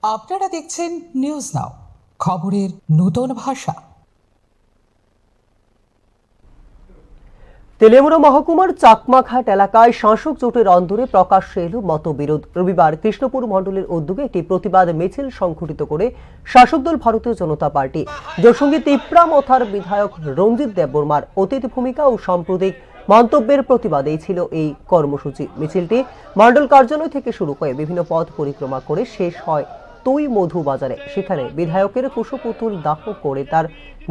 আপনারা দেখছেন news now, খবরের নতুন ভাষা। তেলিয়ামুড়া মহকুমার চাকমাঘাট এলাকায় শাসক জোটের অন্দরে প্রকাশ্যে এলো মতবিরোধ। রবিবার কৃষ্ণপুর মণ্ডলের উদ্যোগে একটি প্রতিবাদ মিছিল সংঘটিত করে শাসক দল ভারতীয় জনতা পার্টি, যার সঙ্গে তিপ্রামথার বিধায়ক রঞ্জিত দেববর্মার অতীত ভূমিকা ও সাম্প্রতিক মন্তব্যের প্রতিবাদেই ছিল এই কর্মসূচি। মিছিলটি মণ্ডল কার্যালয় থেকে শুরু হয়ে বিভিন্ন পথ পরিক্রমা করে শেষ হয় তুই মধু বাজারে। সেখানে বিধায়কের কুশপুতুল দাহ করে তার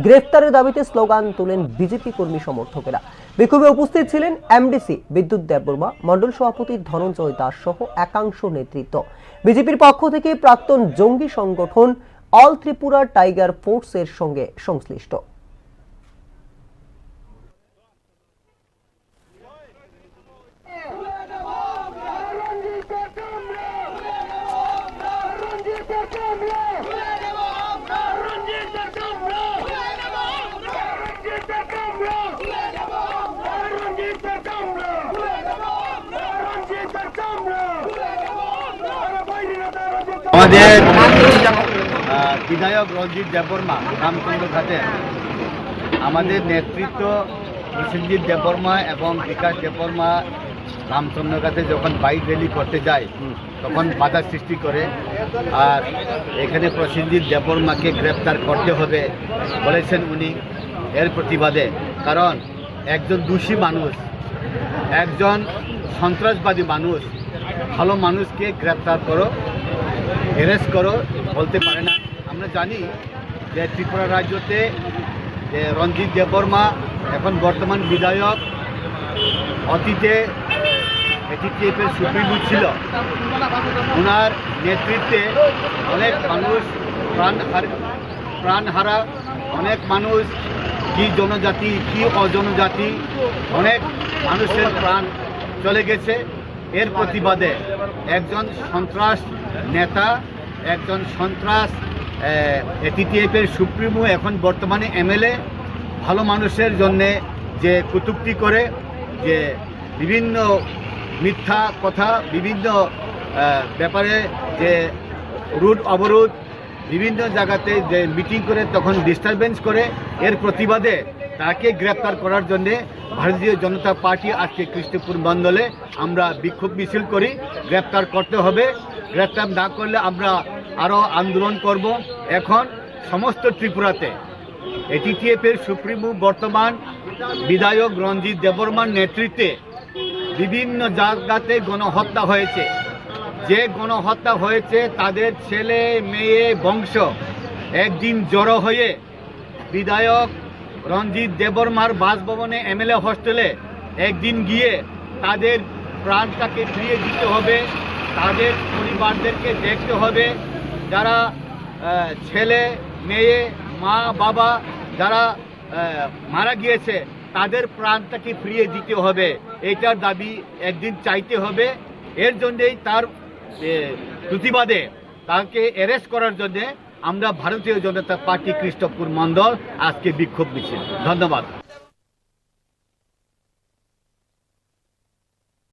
গ্রেফতারের দাবিতে স্লোগান তোলেন বিজেপি কর্মী সমর্থকেরা। বিক্ষোভে উপস্থিত ছিলেন এমডিসি বিদ্যুৎ দেববর্মা, মণ্ডল সভাপতি ধনঞ্জয় দাস সহ একাংশ নেতৃত্ব। বিজেপির পক্ষ থেকে প্রাক্তন জঙ্গি সংগঠন অল ত্রিপুরা টাইগার ফোর্সের সঙ্গে সংশ্লিষ্ট। আমাদের বিধায়ক রঞ্জিত দেববর্মা রামচন্দ্র ঘাটের আমাদের নেতৃত্ব প্রসেনজিৎ দেববর্মা এবং বিকাশ দেববর্মা রামচন্দ্র ঘাটে যখন বাইক র্যালি করতে যায় তখন বাধা সৃষ্টি করে। আর এখানে প্রসেনজিৎ দেববর্মাকে গ্রেপ্তার করতে হবে বলেছেন উনি, এর প্রতিবাদে। কারণ একজন দোষী মানুষ, একজন সন্ত্রাসবাদী মানুষ ভালো মানুষকে গ্রেপ্তার করো, অ্যারেস্ট করো বলতে পারে না। আমরা জানি যে ত্রিপুরা রাজ্যতে যে রঞ্জিত দেববর্মা এখন বর্তমান বিধায়ক, অতীতে এটিটিএফের সুপ্রিমো ছিল। ওনার নেতৃত্বে অনেক মানুষ প্রাণ হারা, অনেক মানুষ কি জনজাতি কি অজনজাতি অনেক মানুষের প্রাণ চলে গেছে। এর প্রতিবাদে একজন সন্ত্রাস নেতা, একজন সন্ত্রাস এটিটিএফের সুপ্রিমো, এখন বর্তমানে এমএলএ, ভালো মানুষের জন্যে যে কটূক্তি করে, যে বিভিন্ন মিথ্যা কথা, বিভিন্ন ব্যাপারে যে রুট অবরোধ, বিভিন্ন জায়গাতে যে মিটিং করে তখন ডিস্টারবেন্স করে, এর প্রতিবাদে তাকে গ্রেপ্তার করার জন্যে ভারতীয় জনতা পার্টি আজকে কৃষ্ণপুর মণ্ডলে আমরা বিক্ষোভ মিছিল করি। গ্রেপ্তার করতে হবে, গ্রেপ্তার না করলে আমরা আরও আন্দোলন করব। এখন সমস্ত ত্রিপুরাতে এটিটিএফের সুপ্রিমো বর্তমান বিধায়ক রঞ্জিত দেববর্মার নেতৃত্বে বিভিন্ন জায়গাতে গণহত্যা হয়েছে। যে গণহত্যা হয়েছে তাদের ছেলে মেয়ে বংশ একদিন জড়ো হয়ে বিধায়ক রঞ্জিত দেববর্মার বাসভবনে এমএলএ হোস্টেলে একদিন গিয়ে তাদের প্রাণটাকে ফিরিয়ে দিতে হবে, তাদের পরিবারদেরকে দেখতে হবে। যারা ছেলে মেয়ে মা বাবা যারা মারা গিয়েছে তাদের প্রাণটাকে ফিরিয়ে দিতে হবে, এইটার দাবি একদিন চাইতে হবে। এর জন্যেই তার প্রতিবাদে তাকে অ্যারেস্ট করার জন্যে আমরা ভারতীয় জনতা পার্টি কৃষ্ণপুর মণ্ডল আজকে বিক্ষোভ মিছিল। ধন্যবাদ।